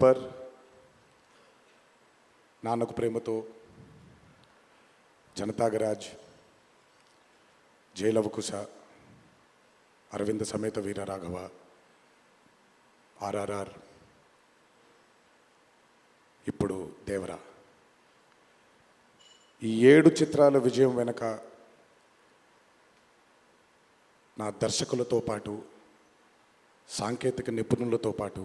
గబ్బర్, నాన్నకు ప్రేమతో, జనతాగరాజ్, జైలవకుశ, అరవింద సమేత వీరరాఘవ, ఆర్ఆర్ఆర్, ఇప్పుడు దేవరా. ఈ 7 చిత్రాల విజయం వెనక నా దర్శకులతో పాటు, సాంకేతిక నిపుణులతో పాటు,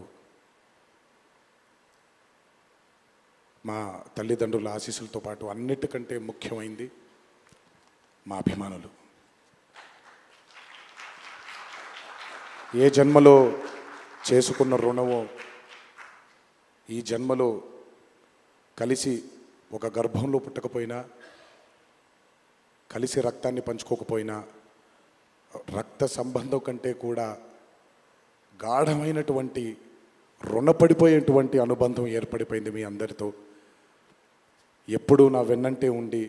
మా తల్లిదండ్రుల ఆశీస్సులతో పాటు అన్నిటికంటే ముఖ్యమైంది మా అభిమానులు. ఏ జన్మలో చేసుకున్న రుణమో ఈ జన్మలో కలిసి ఒక గర్భంలో పుట్టకపోయినా, కలిసి రక్తాన్ని పంచుకోకపోయినా, రక్త సంబంధం కంటే కూడా గాఢమైనటువంటి రుణపడిపోయేటువంటి అనుబంధం ఏర్పడిపోయింది మీ అందరితో. ఎప్పుడూ నా వెన్నంటే ఉండి,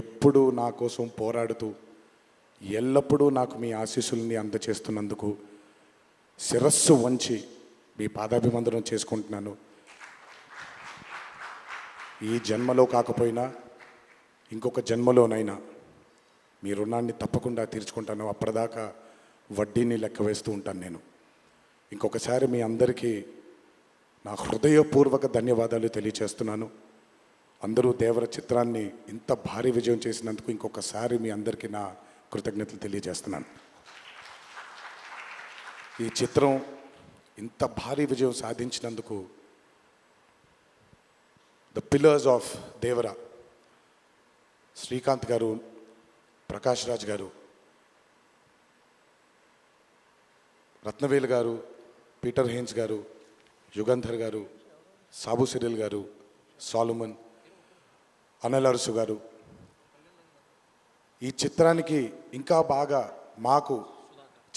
ఎప్పుడూ నా కోసం పోరాడుతూ, ఎల్లప్పుడూ నాకు మీ ఆశీస్సుల్ని అందచేస్తున్నందుకు శిరస్సు వంచి మీ పాదాభివందనం చేసుకుంటున్నాను. ఈ జన్మలో కాకపోయినా ఇంకొక జన్మలోనైనా మీ రుణాన్ని తప్పకుండా తీర్చుకుంటాను. అప్పటిదాకా వడ్డీని లెక్క వేస్తూ ఉంటాను నేను. ఇంకొకసారి మీ అందరికీ నా హృదయపూర్వక ధన్యవాదాలు తెలియచేస్తున్నాను. అందరూ దేవర చిత్రాన్ని ఇంత భారీ విజయం చేసినందుకు ఇంకొకసారి మీ అందరికీ నా కృతజ్ఞతలు తెలియజేస్తున్నాను. ఈ చిత్రం ఇంత భారీ విజయం సాధించినందుకు the pillars of Devara, Srikanth గారు, ప్రకాష్ రాజ్ గారు, రత్నవేలు గారు, పీటర్ హెయిన్స్ గారు, యుగంధర్ గారు, సాబు సిరిల్ గారు, సాలుమన్, అనిల్ అరుసు గారు, ఈ చిత్రానికి ఇంకా బాగా మాకు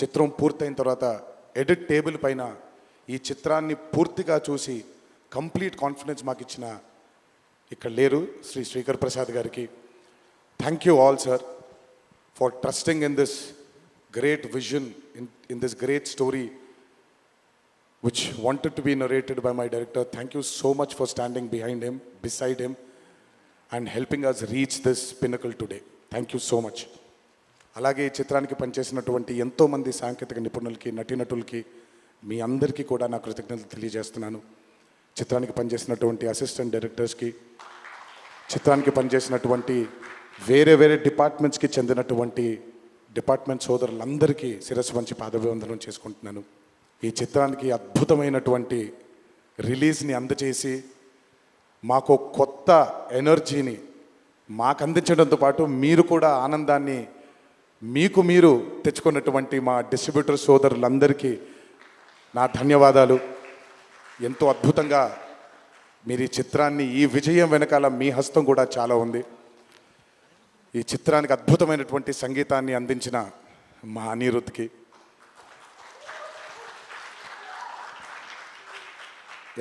చిత్రం పూర్తయిన తర్వాత ఎడిట్ టేబుల్ పైన ఈ చిత్రాన్ని పూర్తిగా చూసి కంప్లీట్ కాన్ఫిడెన్స్ మాకు ఇచ్చిన ఇక్కడ లేరు శ్రీ శ్రీకర్ ప్రసాద్ గారికి thank you all sir for trusting in this great vision, in this great story which wanted to be narrated by my director. Thank you so much for standing behind him, beside him, and helping us reach this pinnacle today. Thank you so much. అలాగే ఈ చిత్రానికి పనిచేసినటువంటి ఎంతోమంది సాంకేతిక నిపుణులకి, నటీనటులకి, మీ అందరికీ కూడా నా కృతజ్ఞతలు తెలియజేస్తున్నాను. చిత్రానికి పనిచేసినటువంటి అసిస్టెంట్ డైరెక్టర్స్కి, చిత్రానికి పనిచేసినటువంటి వేరే వేరే డిపార్ట్మెంట్స్కి చెందినటువంటి డిపార్ట్మెంట్ సోదరులందరికీ శిరస్సు వంచి పాదాభివందనం చేసుకుంటున్నాను. ఈ చిత్రానికి అద్భుతమైనటువంటి రిలీజ్ని అందజేసి మాకు కొత్త ఎనర్జీని మాకు అందించడంతో పాటు మీరు కూడా ఆనందాన్ని మీకు మీరు తెచ్చుకున్నటువంటి మా డిస్ట్రిబ్యూటర్ సోదరులందరికీ నా ధన్యవాదాలు. ఎంతో అద్భుతంగా మీరు ఈ చిత్రాన్ని, ఈ విజయం వెనకాల మీ హస్తం కూడా చాలా ఉంది. ఈ చిత్రానికి అద్భుతమైనటువంటి సంగీతాన్ని అందించిన మా అనిరుద్ధ్కి,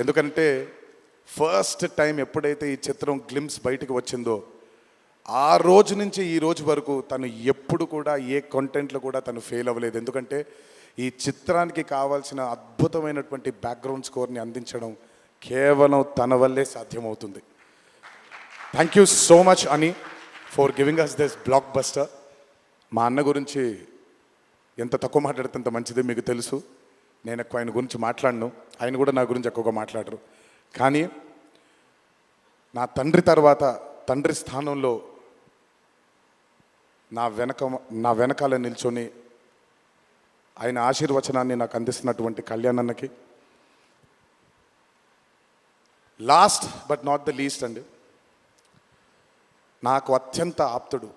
ఎందుకంటే ఫస్ట్ టైం ఎప్పుడైతే ఈ చిత్రం గ్లిమ్స్ బయటకు వచ్చిందో ఆ రోజు నుంచి ఈ రోజు వరకు తను ఎప్పుడు కూడా ఏ కంటెంట్లో కూడా తను ఫెయిల్ అవ్వలేదు. ఎందుకంటే ఈ చిత్రానికి కావాల్సిన అద్భుతమైనటువంటి బ్యాక్గ్రౌండ్ స్కోర్ని అందించడం కేవలం తన వల్లే సాధ్యమవుతుంది. థ్యాంక్ యూ సో మచ్ అని for giving us this blockbuster. మా అన్న గురించి ఎంత తక్కువ మాట్లాడితే అంత మంచిది, మీకు తెలుసు. నేను ఎక్కువ ఆయన గురించి మాట్లాడను, ఆయన కూడా నా గురించి ఎక్కువగా మాట్లాడరు. కానీ నా తండ్రి తర్వాత, తండ్రి స్థానంలో నా వెనకాల నిల్చొని ఆయన ఆశీర్వచనాన్ని నాకు అందిస్తున్నటువంటి కళ్యాణ్ అన్నకి, last but not the least అండి, నాకు అత్యంత ఆప్తుడు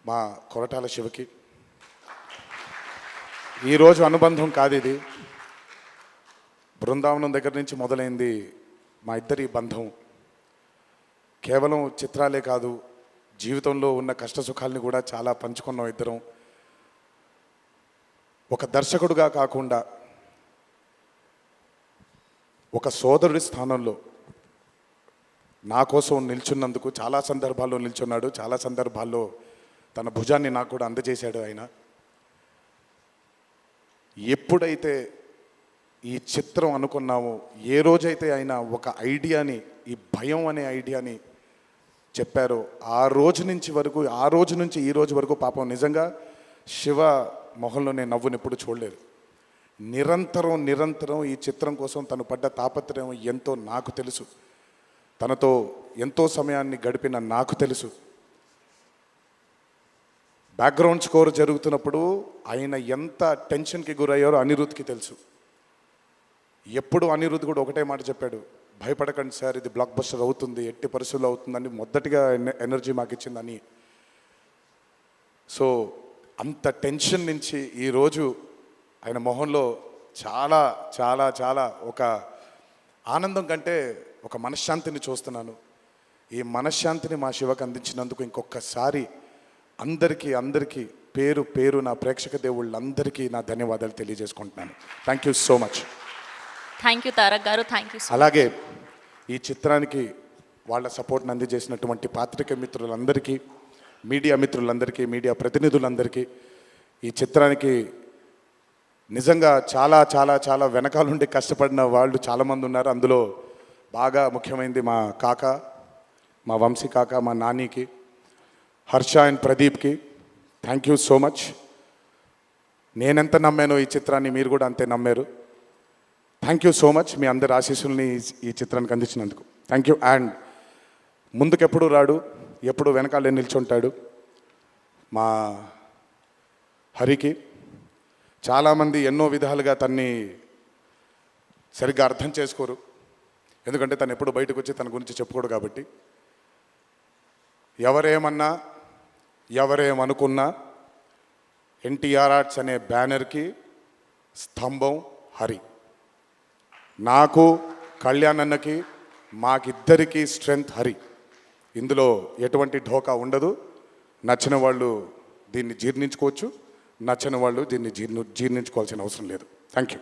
మా కొరటాల శివకి. ఈరోజు అనుబంధం కాదు ఇది, బృందావనం దగ్గర నుంచి మొదలైంది మా ఇద్దరి బంధం. కేవలం చిత్రాలే కాదు, జీవితంలో ఉన్న కష్ట సుఖాలని కూడా చాలా పంచుకున్నాం ఇద్దరం. ఒక దర్శకుడుగా కాకుండా ఒక సోదరుడి స్థానంలో నా కోసం నిల్చున్నందుకు చాలా సందర్భాల్లో నిల్చున్నాడు, చాలా సందర్భాల్లో తన భుజాన్ని నాకు కూడా అందజేశాడు ఆయన. ఎప్పుడైతే ఈ చిత్రం అనుకున్నాము, ఏ రోజైతే ఆయన ఒక ఐడియాని, ఈ భయం అనే ఐడియాని చెప్పారో ఆ రోజు నుంచి ఈ రోజు వరకు పాపం నిజంగా శివ మొహంలో నేను నవ్వుని ఎప్పుడు చూడలేదు. నిరంతరం ఈ చిత్రం కోసం తను పడ్డ తాపత్రయం ఎంతో నాకు తెలుసు. తనతో ఎంతో సమయాన్ని గడిపిన నాకు తెలుసు. బ్యాక్గ్రౌండ్ స్కోర్ జరుగుతున్నప్పుడు ఆయన ఎంత టెన్షన్కి గురయ్యారో అనిరుద్ధ్కి తెలుసు. ఎప్పుడు అనిరుద్ధ్ కూడా ఒకటే మాట చెప్పాడు, భయపడకండి సార్, ఇది బ్లాక్ బస్టర్ అవుతుంది, ఎట్టి పరిస్థితుల్లో అవుతుందని మొదటిగా ఎనర్జీ మాకు ఇచ్చిందని. సో అంత టెన్షన్ నుంచి ఈరోజు ఆయన మొహంలో చాలా చాలా చాలా ఒక ఆనందం కంటే ఒక మనశ్శాంతిని చూస్తున్నాను. ఈ మనశ్శాంతిని మా శివకు అందించినందుకు ఇంకొకసారి అందరికీ పేరు పేరు నా ప్రేక్షక దేవుళ్ళందరికీ నా ధన్యవాదాలు తెలియజేసుకుంటున్నాను. Thank you so much. Thank you Tarak గారు, థ్యాంక్ యూ. అలాగే ఈ చిత్రానికి వాళ్ళ సపోర్ట్ని అందజేసినటువంటి పాత్రిక మిత్రులందరికీ, మీడియా మిత్రులందరికీ, మీడియా ప్రతినిధులందరికీ, ఈ చిత్రానికి నిజంగా చాలా చాలా చాలా వెనకాలండి కష్టపడిన వాళ్ళు చాలామంది ఉన్నారు. అందులో బాగా ముఖ్యమైనది మా కాక, మా వంశీ కాక, మా నానికి, హర్ష అండ్ ప్రదీప్కి థ్యాంక్ యూ సో మచ్. నేనెంత నమ్మానో ఈ చిత్రాన్ని మీరు కూడా అంతే నమ్మారు. Thank you so much. మీ అందరి ఆశీస్సుల్ని ఈ చిత్రానికి అందించినందుకు థ్యాంక్ యూ. అండ్ ముందుకెప్పుడు రాడు, ఎప్పుడు వెనకాలే నిల్చుంటాడు మా హరికి. చాలామంది ఎన్నో విధాలుగా తన్ని సరిగ్గా అర్థం చేసుకోరు, ఎందుకంటే తను ఎప్పుడు బయటకు వచ్చి తన గురించి చెప్పుకోడు కాబట్టి. ఎవరేమన్నా ఎవరేమనుకున్నా ఎన్టీఆర్ ఆర్ట్స్ అనే బ్యానర్కి స్తంభం హరి. నాకు, కళ్యాణ్ అన్నకి, మాకిద్దరికీ స్ట్రెంగ్త్ హరి. ఇందులో ఎటువంటి ఢోకా ఉండదు. నచ్చిన వాళ్ళు దీన్ని జీర్ణించుకోవచ్చు, నచ్చని వాళ్ళు దీన్ని జీర్ణించుకోవాల్సిన అవసరం లేదు. Thank you.